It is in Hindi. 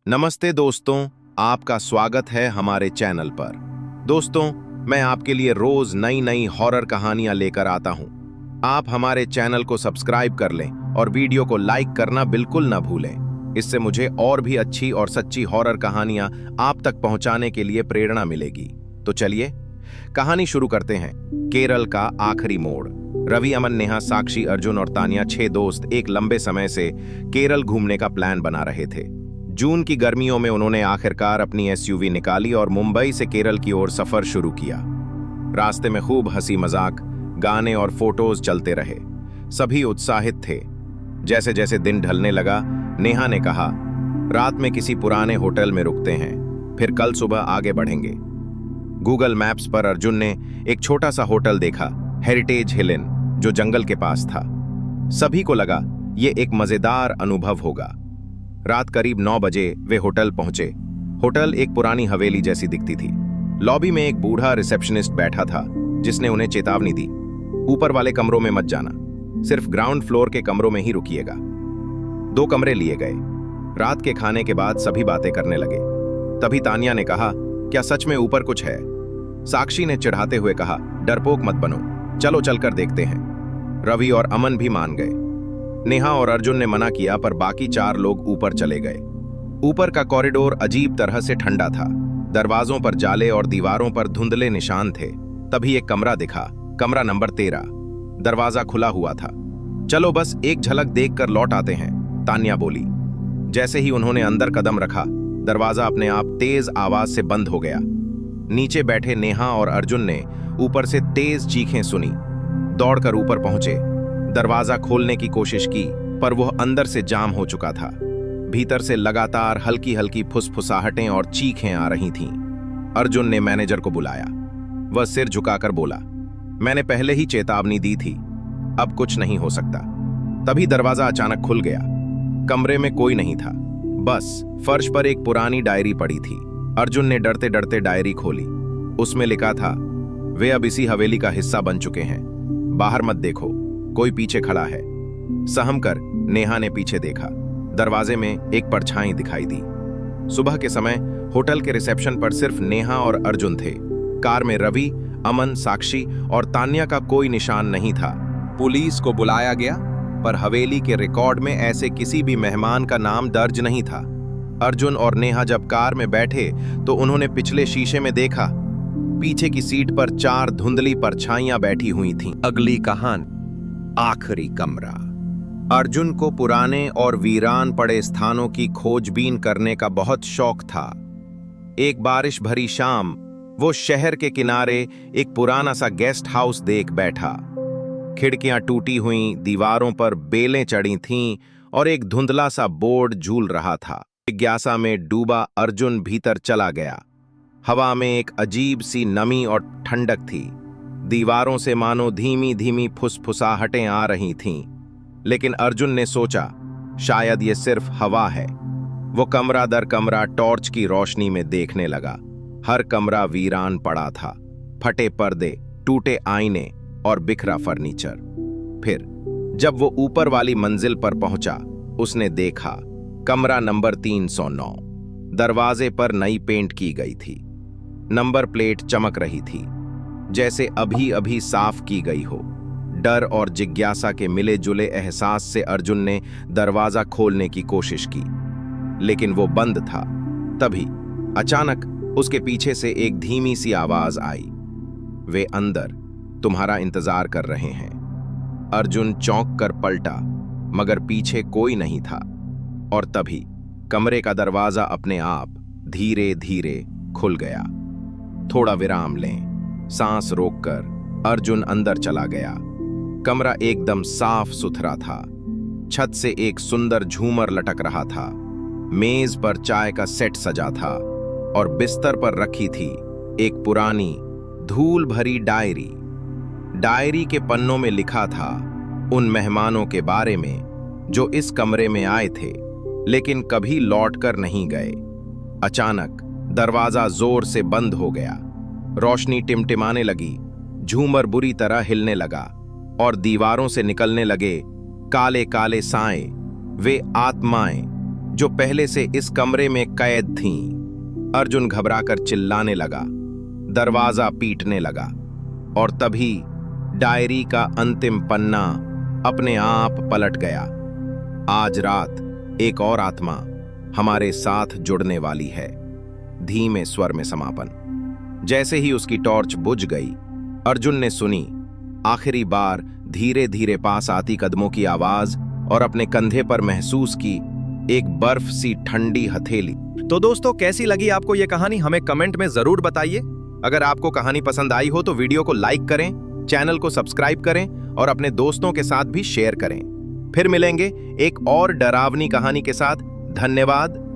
नमस्ते दोस्तों, आपका स्वागत है हमारे चैनल पर। दोस्तों, मैं आपके लिए रोज नई नई हॉरर कहानियां लेकर आता हूं। आप हमारे चैनल को सब्सक्राइब कर लें और वीडियो को लाइक करना बिल्कुल ना भूलें। इससे मुझे और भी अच्छी और सच्ची हॉरर कहानियां आप तक पहुंचाने के लिए प्रेरणा मिलेगी। तो चलिए कहानी शुरू करते हैं। केरल का आखिरी मोड़। रवि, अमन, नेहा, साक्षी, अर्जुन और तानिया 6 दोस्त एक लंबे समय से केरल घूमने का प्लान बना रहे थे। जून की गर्मियों में उन्होंने आखिरकार अपनी एसयूवी निकाली और मुंबई से केरल की ओर सफर शुरू किया। रास्ते में खूब हंसी मजाक, गाने और फोटोज चलते रहे। सभी उत्साहित थे। जैसे जैसे दिन ढलने लगा, नेहा ने कहा, रात में किसी पुराने होटल में रुकते हैं, फिर कल सुबह आगे बढ़ेंगे। गूगल मैप्स पर अर्जुन ने एक छोटा सा होटल देखा, हेरिटेज हिल इन, जो जंगल के पास था। सभी को लगा ये एक मजेदार अनुभव होगा। रात करीब 9 बजे वे होटल पहुंचे। होटल एक पुरानी हवेली जैसी दिखती थी। लॉबी में एक बूढ़ा रिसेप्शनिस्ट बैठा था, जिसने उन्हें चेतावनी दी, ऊपर वाले कमरों में मत जाना, सिर्फ ग्राउंड फ्लोर के कमरों में ही रुकिएगा। 2 कमरे लिए गए। रात के खाने के बाद सभी बातें करने लगे। तभी तानिया ने कहा, क्या सच में ऊपर कुछ है? साक्षी ने चिढ़ाते हुए कहा, डरपोक मत बनो, चलो चलकर देखते हैं। रवि और अमन भी मान गए। नेहा और अर्जुन ने मना किया, पर बाकी 4 लोग ऊपर चले गए। ऊपर का कॉरिडोर अजीब तरह से ठंडा था। दरवाजों पर जाले और दीवारों पर धुंधले निशान थे। तभी एक कमरा दिखा, कमरा नंबर 13। दरवाजा खुला हुआ था। चलो बस एक झलक देखकर लौट आते हैं, तानिया बोली। जैसे ही उन्होंने अंदर कदम रखा, दरवाजा अपने आप तेज आवाज से बंद हो गया। नीचे बैठे नेहा और अर्जुन ने ऊपर से तेज चीखें सुनी। दौड़कर ऊपर पहुंचे। दरवाजा खोलने की कोशिश की, पर वह अंदर से जाम हो चुका था। भीतर से लगातार हल्की हल्की फुसफुसाहटें और चीखें आ रही थीं। अर्जुन ने मैनेजर को बुलाया। वह सिर झुकाकर बोला, मैंने पहले ही चेतावनी दी थी, अब कुछ नहीं हो सकता। तभी दरवाजा अचानक खुल गया। कमरे में कोई नहीं था, बस फर्श पर एक पुरानी डायरी पड़ी थी। अर्जुन ने डरते डरते डायरी खोली। उसमें लिखा था, वे अब इसी हवेली का हिस्सा बन चुके हैं, बाहर मत देखो, कोई पीछे खड़ा है। सहम कर नेहा ने पीछे देखा। दरवाजे में एक परछाई दिखाई दी। सुबह के समय होटल के रिसेप्शन पर सिर्फ नेहा और अर्जुन थे। कार में रवि, अमन, साक्षी और तान्या का कोई निशान नहीं था। पुलिस को बुलाया गया, पर हवेली के रिकॉर्ड में ऐसे किसी भी मेहमान का नाम दर्ज नहीं था। अर्जुन और नेहा जब कार में बैठे तो उन्होंने पिछले शीशे में देखा, पीछे की सीट पर 4 धुंधली परछाइयां बैठी हुई थीं। अगली कहानी, आखिरी कमरा। अर्जुन को पुराने और वीरान पड़े स्थानों की खोजबीन करने का बहुत शौक था। एक बारिश भरी शाम वो शहर के किनारे एक पुराना सा गेस्ट हाउस देख बैठा। खिड़कियां टूटी हुई, दीवारों पर बेलें चढ़ी थीं और एक धुंधला सा बोर्ड झूल रहा था। जिज्ञासा में डूबा अर्जुन भीतर चला गया। हवा में एक अजीब सी नमी और ठंडक थी। दीवारों से मानो धीमी धीमी फुसफुसाहटें आ रही थीं। लेकिन अर्जुन ने सोचा, शायद ये सिर्फ हवा है। वो कमरा दर कमरा टॉर्च की रोशनी में देखने लगा। हर कमरा वीरान पड़ा था, फटे पर्दे, टूटे आईने और बिखरा फर्नीचर। फिर जब वो ऊपर वाली मंजिल पर पहुंचा, उसने देखा कमरा नंबर 309। दरवाजे पर नई पेंट की गई थी। नंबर प्लेट चमक रही थी, जैसे अभी अभी साफ की गई हो। डर और जिज्ञासा के मिले जुले एहसास से अर्जुन ने दरवाजा खोलने की कोशिश की, लेकिन वो बंद था। तभी अचानक उसके पीछे से एक धीमी सी आवाज आई, वे अंदर तुम्हारा इंतजार कर रहे हैं। अर्जुन चौंक कर पलटा, मगर पीछे कोई नहीं था। और तभी कमरे का दरवाजा अपने आप धीरे धीरे खुल गया। थोड़ा विराम लें, सांस रोककर अर्जुन अंदर चला गया। कमरा एकदम साफ सुथरा था। छत से एक सुंदर झूमर लटक रहा था। मेज पर चाय का सेट सजा था और बिस्तर पर रखी थी एक पुरानी धूल भरी डायरी। डायरी के पन्नों में लिखा था उन मेहमानों के बारे में जो इस कमरे में आए थे, लेकिन कभी लौटकर नहीं गए। अचानक दरवाजा जोर से बंद हो गया। रोशनी टिमटिमाने लगी, झूमर बुरी तरह हिलने लगा और दीवारों से निकलने लगे काले काले साए। वे आत्माएं जो पहले से इस कमरे में कैद थीं। अर्जुन घबराकर चिल्लाने लगा, दरवाजा पीटने लगा और तभी डायरी का अंतिम पन्ना अपने आप पलट गया। आज रात एक और आत्मा हमारे साथ जुड़ने वाली है। धीमे स्वर में समापन। जैसे ही उसकी टॉर्च बुझ गई, अर्जुन ने सुनी आखिरी बार धीरे धीरे पास आती कदमों की आवाज और अपने कंधे पर महसूस की एक बर्फ सी ठंडी हथेली। तो दोस्तों, कैसी लगी आपको ये कहानी, हमें कमेंट में जरूर बताइए। अगर आपको कहानी पसंद आई हो तो वीडियो को लाइक करें, चैनल को सब्सक्राइब करें और अपने दोस्तों के साथ भी शेयर करें। फिर मिलेंगे एक और डरावनी कहानी के साथ। धन्यवाद।